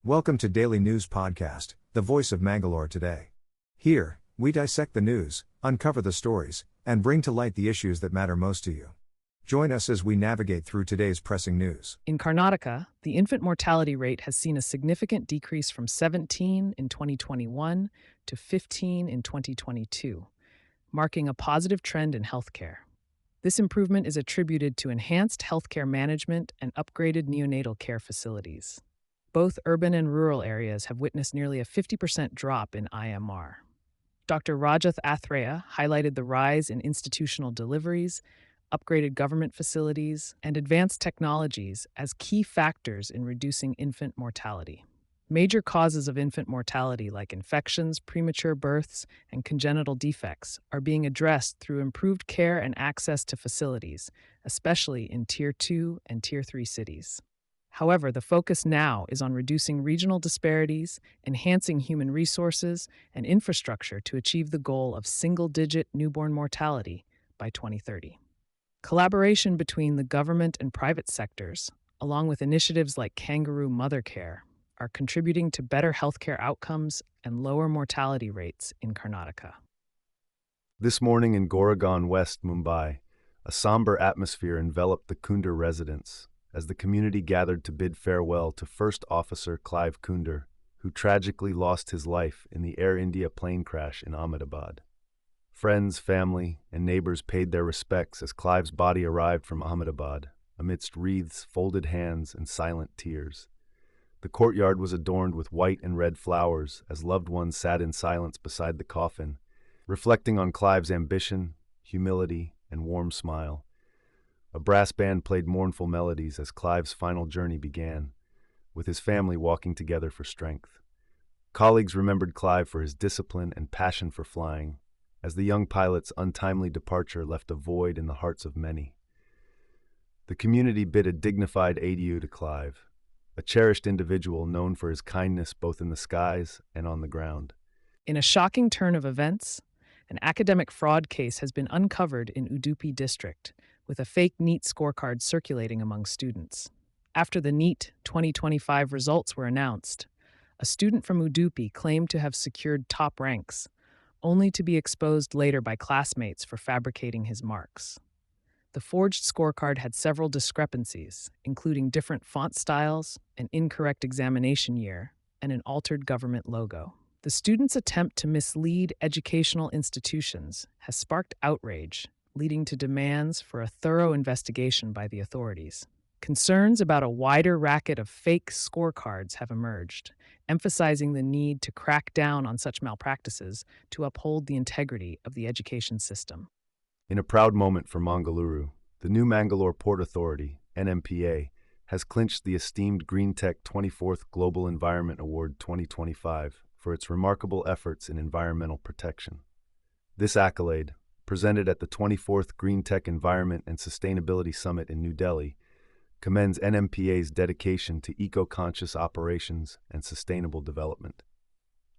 Welcome to Daily News Podcast, the voice of Mangalore today. Here, we dissect the news, uncover the stories, and bring to light the issues that matter most to you. Join us as we navigate through today's pressing news. In Karnataka, the infant mortality rate has seen a significant decrease from 17 in 2021 to 15 in 2022, marking a positive trend in healthcare. This improvement is attributed to enhanced healthcare management and upgraded neonatal care facilities. Both urban and rural areas have witnessed nearly a 50% drop in IMR. Dr. Rajath Athreya highlighted the rise in institutional deliveries, upgraded government facilities, and advanced technologies as key factors in reducing infant mortality. Major causes of infant mortality like infections, premature births, and congenital defects are being addressed through improved care and access to facilities, especially in Tier 2 and Tier 3 cities. However, the focus now is on reducing regional disparities, enhancing human resources and infrastructure to achieve the goal of single-digit newborn mortality by 2030. Collaboration between the government and private sectors, along with initiatives like Kangaroo Mother Care, are contributing to better healthcare outcomes and lower mortality rates in Karnataka. This morning in Goregaon, West Mumbai, a somber atmosphere enveloped the Kunder residence as the community gathered to bid farewell to First Officer Clive Kunder, who tragically lost his life in the Air India plane crash in Ahmedabad. Friends, family, and neighbors paid their respects as Clive's body arrived from Ahmedabad, amidst wreaths, folded hands, and silent tears. The courtyard was adorned with white and red flowers as loved ones sat in silence beside the coffin, reflecting on Clive's ambition, humility, and warm smile. A brass band played mournful melodies as Clive's final journey began, with his family walking together for strength. Colleagues remembered Clive for his discipline and passion for flying, as the young pilot's untimely departure left a void in the hearts of many. The community bid a dignified adieu to Clive, a cherished individual known for his kindness both in the skies and on the ground. In a shocking turn of events, an academic fraud case has been uncovered in Udupi district, with a fake NEET scorecard circulating among students. After the NEET 2025 results were announced, a student from Udupi claimed to have secured top ranks, only to be exposed later by classmates for fabricating his marks. The forged scorecard had several discrepancies, including different font styles, an incorrect examination year, and an altered government logo. The student's attempt to mislead educational institutions has sparked outrage, leading to demands for a thorough investigation by the authorities. Concerns about a wider racket of fake scorecards have emerged, emphasizing the need to crack down on such malpractices to uphold the integrity of the education system. In a proud moment for Mangaluru, the new Mangalore Port Authority, NMPA, has clinched the esteemed Greentech 24th Global Environment Award 2025 for its remarkable efforts in environmental protection. This accolade, presented at the 24th Greentech Environment and Sustainability Summit in New Delhi, commends NMPA's dedication to eco-conscious operations and sustainable development.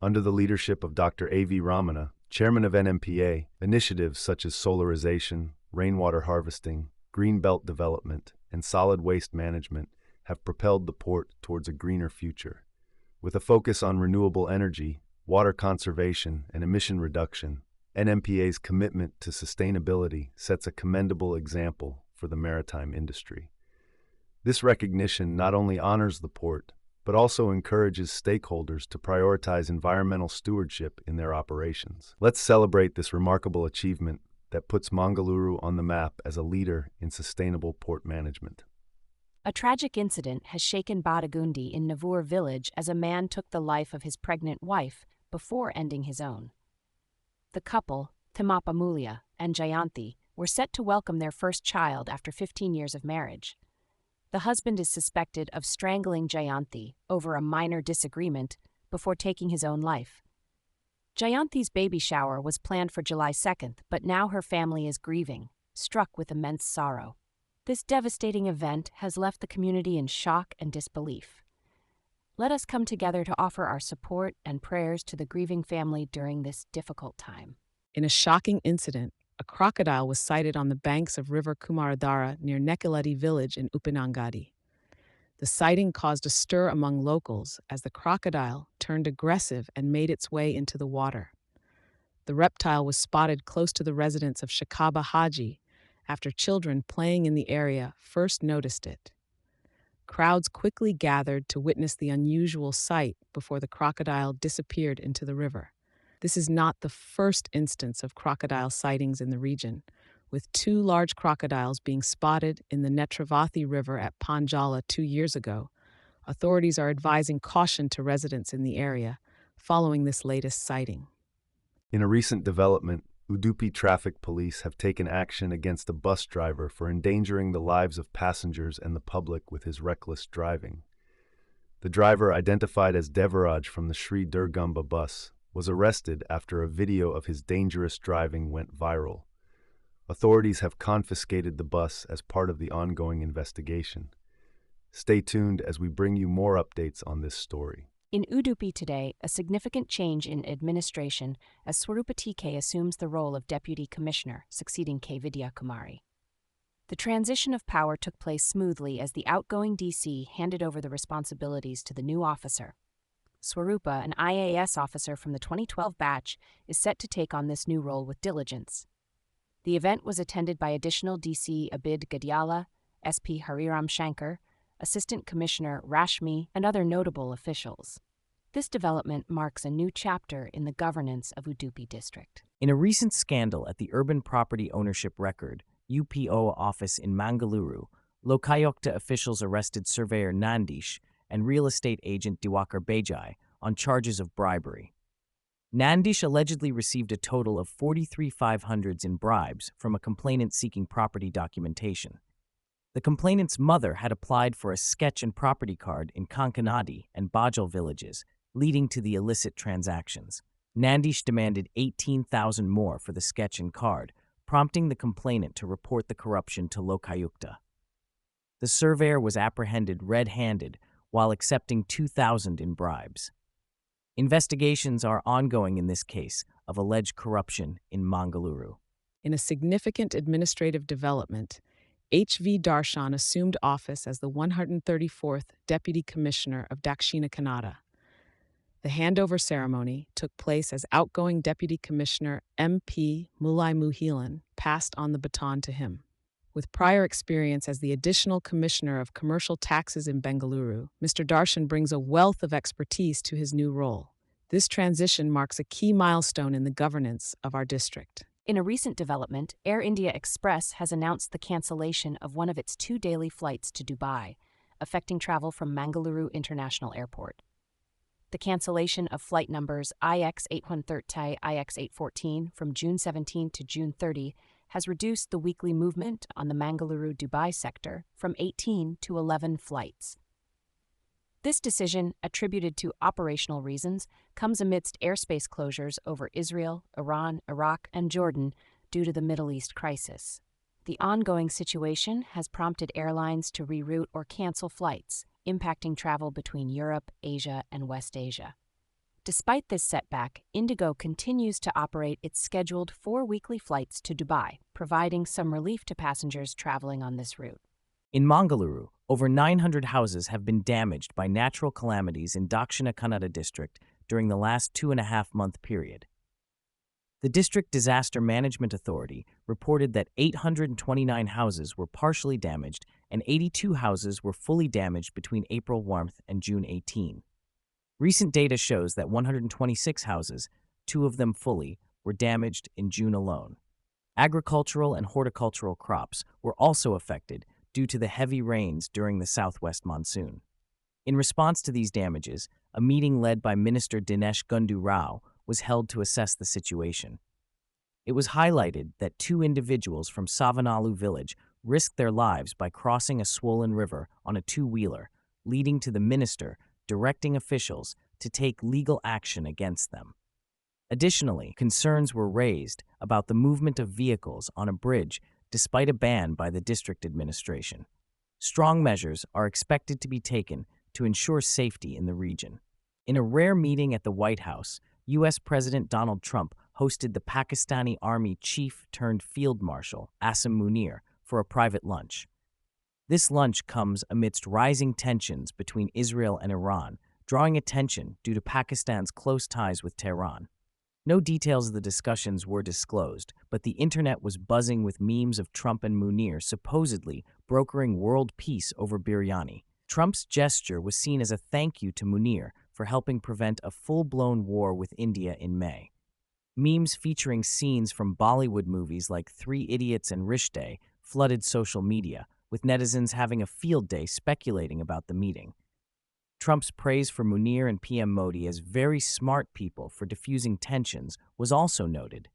Under the leadership of Dr. A.V. Ramana, chairman of NMPA, initiatives such as solarization, rainwater harvesting, green belt development, and solid waste management have propelled the port towards a greener future. With a focus on renewable energy, water conservation, and emission reduction, NMPA's commitment to sustainability sets a commendable example for the maritime industry. This recognition not only honors the port, but also encourages stakeholders to prioritize environmental stewardship in their operations. Let's celebrate this remarkable achievement that puts Mangaluru on the map as a leader in sustainable port management. A tragic incident has shaken Badagundi in Navur village as a man took the life of his pregnant wife before ending his own. The couple, Thimmappa Mulya and Jayanthi, were set to welcome their first child after 15 years of marriage. The husband is suspected of strangling Jayanthi over a minor disagreement before taking his own life. Jayanthi's baby shower was planned for July 2nd, but now her family is grieving, struck with immense sorrow. This devastating event has left the community in shock and disbelief. Let us come together to offer our support and prayers to the grieving family during this difficult time. In a shocking incident, a crocodile was sighted on the banks of River Kumaradhara near Nekkaladi village in Uppinangadi. The sighting caused a stir among locals as the crocodile turned aggressive and made its way into the water. The reptile was spotted close to the residence of Shakaba Haji after children playing in the area first noticed it. Crowds quickly gathered to witness the unusual sight before the crocodile disappeared into the river. This is not the first instance of crocodile sightings in the region, with 2 large crocodiles being spotted in the Netravati River at Panjala 2 years ago. Authorities are advising caution to residents in the area following this latest sighting. In a recent development, Udupi traffic police have taken action against a bus driver for endangering the lives of passengers and the public with his reckless driving. The driver, identified as Devaraj from the Sri Durgamba bus, was arrested after a video of his dangerous driving went viral. Authorities have confiscated the bus as part of the ongoing investigation. Stay tuned as we bring you more updates on this story. In Udupi today, a significant change in administration as Swarupa TK assumes the role of Deputy Commissioner, succeeding K. Vidya Kumari. The transition of power took place smoothly as the outgoing DC handed over the responsibilities to the new officer. Swarupa, an IAS officer from the 2012 batch, is set to take on this new role with diligence. The event was attended by additional DC Abid Gadiala, SP Hariram Shankar, Assistant Commissioner Rashmi, and other notable officials. This development marks a new chapter in the governance of Udupi district. In a recent scandal at the Urban Property Ownership Record (UPO) office in Mangaluru, Lokayukta officials arrested surveyor Nandish and real estate agent Diwakar Bejai on charges of bribery. Nandish allegedly received a total of 43,500 in bribes from a complainant seeking property documentation. The complainant's mother had applied for a sketch and property card in Kankanadi and Bajal villages, leading to the illicit transactions. Nandish demanded 18,000 more for the sketch and card, prompting the complainant to report the corruption to Lokayukta. The surveyor was apprehended red-handed while accepting 2,000 in bribes. Investigations are ongoing in this case of alleged corruption in Mangaluru. In a significant administrative development, H.V. Darshan assumed office as the 134th Deputy Commissioner of Dakshina Kannada. The handover ceremony took place as outgoing Deputy Commissioner M.P. Mulai Muhilan passed on the baton to him. With prior experience as the additional Commissioner of Commercial Taxes in Bengaluru, Mr. Darshan brings a wealth of expertise to his new role. This transition marks a key milestone in the governance of our district. In a recent development, Air India Express has announced the cancellation of one of its 2 daily flights to Dubai, affecting travel from Mangaluru International Airport. The cancellation of flight numbers IX-8130, IX-814 from June 17 to June 30 has reduced the weekly movement on the Mangaluru-Dubai sector from 18 to 11 flights. This decision, attributed to operational reasons, comes amidst airspace closures over Israel, Iran, Iraq, and Jordan due to the Middle East crisis. The ongoing situation has prompted airlines to reroute or cancel flights, impacting travel between Europe, Asia, and West Asia. Despite this setback, Indigo continues to operate its scheduled 4 weekly flights to Dubai, providing some relief to passengers traveling on this route. In Mangaluru, over 900 houses have been damaged by natural calamities in Dakshina Kannada district during the last 2.5-month period. The District Disaster Management Authority reported that 829 houses were partially damaged and 82 houses were fully damaged between April warmth and June 18. Recent data shows that 126 houses, 2 of them fully, were damaged in June alone. Agricultural and horticultural crops were also affected due to the heavy rains during the southwest monsoon. In response to these damages, a meeting led by Minister Dinesh Gundu Rao was held to assess the situation. It was highlighted that 2 individuals from Savanalu village risked their lives by crossing a swollen river on a 2-wheeler, leading to the minister directing officials to take legal action against them. Additionally, concerns were raised about the movement of vehicles on a bridge despite a ban by the district administration. Strong measures are expected to be taken to ensure safety in the region. In a rare meeting at the White House, U.S. President Donald Trump hosted the Pakistani Army Chief-turned-Field Marshal, Asim Munir, for a private lunch. This lunch comes amidst rising tensions between Israel and Iran, drawing attention due to Pakistan's close ties with Tehran. No details of the discussions were disclosed, but the internet was buzzing with memes of Trump and Munir supposedly brokering world peace over biryani. Trump's gesture was seen as a thank you to Munir for helping prevent a full-blown war with India in May. Memes featuring scenes from Bollywood movies like Three Idiots and Rishte flooded social media, with netizens having a field day speculating about the meeting. Trump's praise for Munir and PM Modi as very smart people for diffusing tensions was also noted.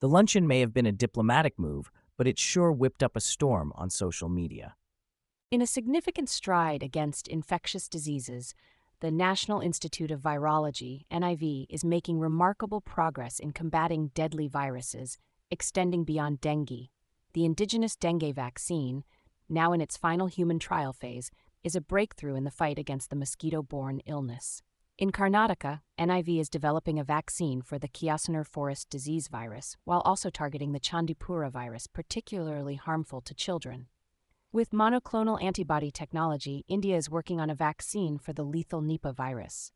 The luncheon may have been a diplomatic move, but it sure whipped up a storm on social media. In a significant stride against infectious diseases, the National Institute of Virology, NIV, is making remarkable progress in combating deadly viruses, extending beyond dengue. The indigenous dengue vaccine, now in its final human trial phase, is a breakthrough in the fight against the mosquito-borne illness. In Karnataka, NIV is developing a vaccine for the Kyasanar forest disease virus, while also targeting the Chandipura virus, particularly harmful to children. With monoclonal antibody technology, India is working on a vaccine for the lethal Nipah virus.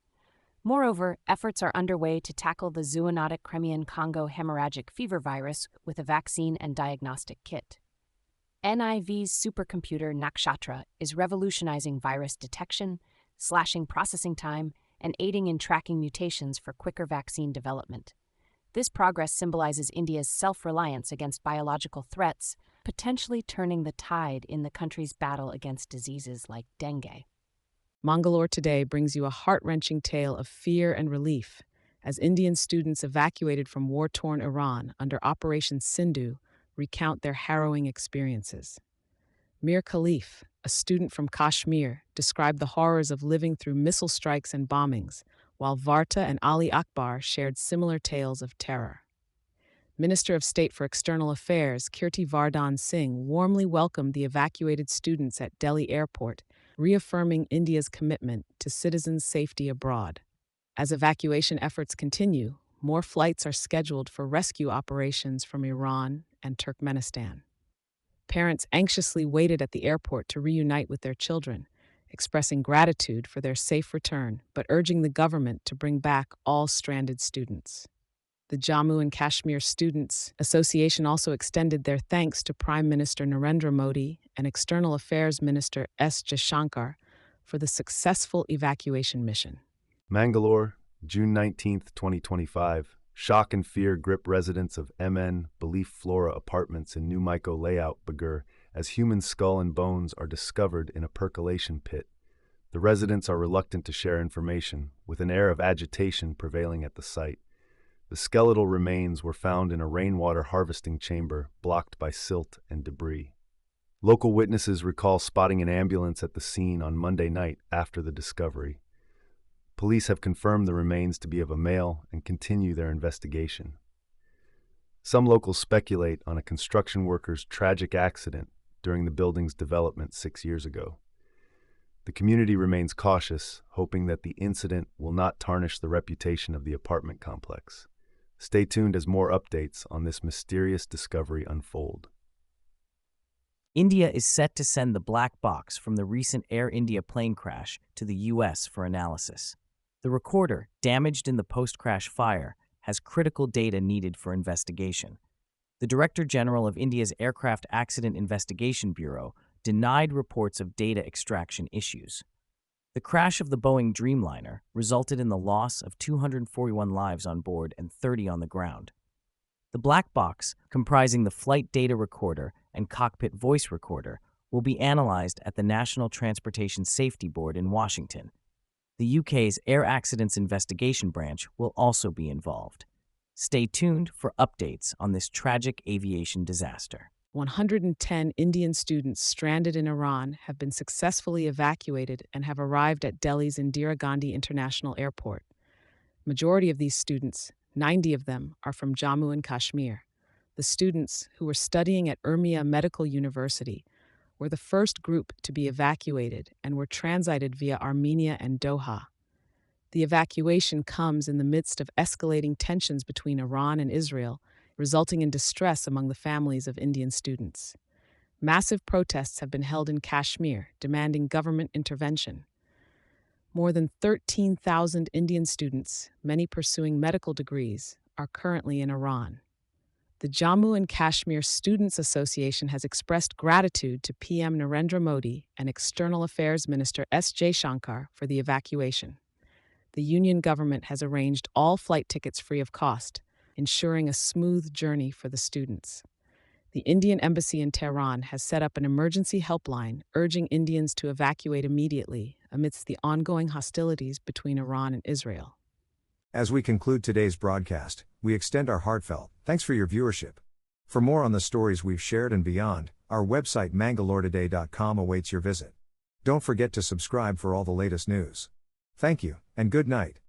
Moreover, efforts are underway to tackle the zoonotic Crimean Congo hemorrhagic fever virus with a vaccine and diagnostic kit. NIV's supercomputer Nakshatra is revolutionizing virus detection, slashing processing time, and aiding in tracking mutations for quicker vaccine development. This progress symbolizes India's self-reliance against biological threats, potentially turning the tide in the country's battle against diseases like dengue. Mangalore Today brings you a heart-wrenching tale of fear and relief as Indian students evacuated from war-torn Iran under Operation Sindhu recount their harrowing experiences. Mir Khalif, a student from Kashmir, described the horrors of living through missile strikes and bombings, while Varta and Ali Akbar shared similar tales of terror. Minister of State for External Affairs Kirti Vardhan Singh warmly welcomed the evacuated students at Delhi Airport, reaffirming India's commitment to citizens' safety abroad. As evacuation efforts continue, more flights are scheduled for rescue operations from Iran and Turkmenistan. Parents anxiously waited at the airport to reunite with their children, expressing gratitude for their safe return, but urging the government to bring back all stranded students. The Jammu and Kashmir Students Association also extended their thanks to Prime Minister Narendra Modi and External Affairs Minister S. Jaishankar for the successful evacuation mission. Mangalore, June 19, 2025. Shock and fear grip residents of MN Belief Flora apartments in New Micro layout Bagur as human skull and bones are discovered in a percolation pit. The residents are reluctant to share information, with an air of agitation prevailing at the site. The skeletal remains were found in a rainwater harvesting chamber blocked by silt and debris. Local witnesses recall spotting an ambulance at the scene on Monday night after the discovery. Police have confirmed the remains to be of a male and continue their investigation. Some locals speculate on a construction worker's tragic accident during the building's development 6 years ago. The community remains cautious, hoping that the incident will not tarnish the reputation of the apartment complex. Stay tuned as more updates on this mysterious discovery unfold. India is set to send the black box from the recent Air India plane crash to the U.S. for analysis. The recorder, damaged in the post-crash fire, has critical data needed for investigation. The Director General of India's Aircraft Accident Investigation Bureau denied reports of data extraction issues. The crash of the Boeing Dreamliner resulted in the loss of 241 lives on board and 30 on the ground. The black box, comprising the flight data recorder and cockpit voice recorder, will be analyzed at the National Transportation Safety Board in Washington. The UK's Air Accidents Investigation Branch will also be involved. Stay tuned for updates on this tragic aviation disaster. 110 Indian students stranded in Iran have been successfully evacuated and have arrived at Delhi's Indira Gandhi International Airport. Majority of these students, 90 of them, are from Jammu and Kashmir. The students, who were studying at Urmia Medical University, were the first group to be evacuated and were transited via Armenia and Doha. The evacuation comes in the midst of escalating tensions between Iran and Israel, resulting in distress among the families of Indian students. Massive protests have been held in Kashmir, demanding government intervention. More than 13,000 Indian students, many pursuing medical degrees, are currently in Iran. The Jammu and Kashmir Students Association has expressed gratitude to PM Narendra Modi and External Affairs Minister S. Jaishankar for the evacuation. The union government has arranged all flight tickets free of cost, ensuring a smooth journey for the students. The Indian Embassy in Tehran has set up an emergency helpline urging Indians to evacuate immediately amidst the ongoing hostilities between Iran and Israel. As we conclude today's broadcast, we extend our heartfelt thanks for your viewership. For more on the stories we've shared and beyond, our website mangaloretoday.com awaits your visit. Don't forget to subscribe for all the latest news. Thank you, and good night.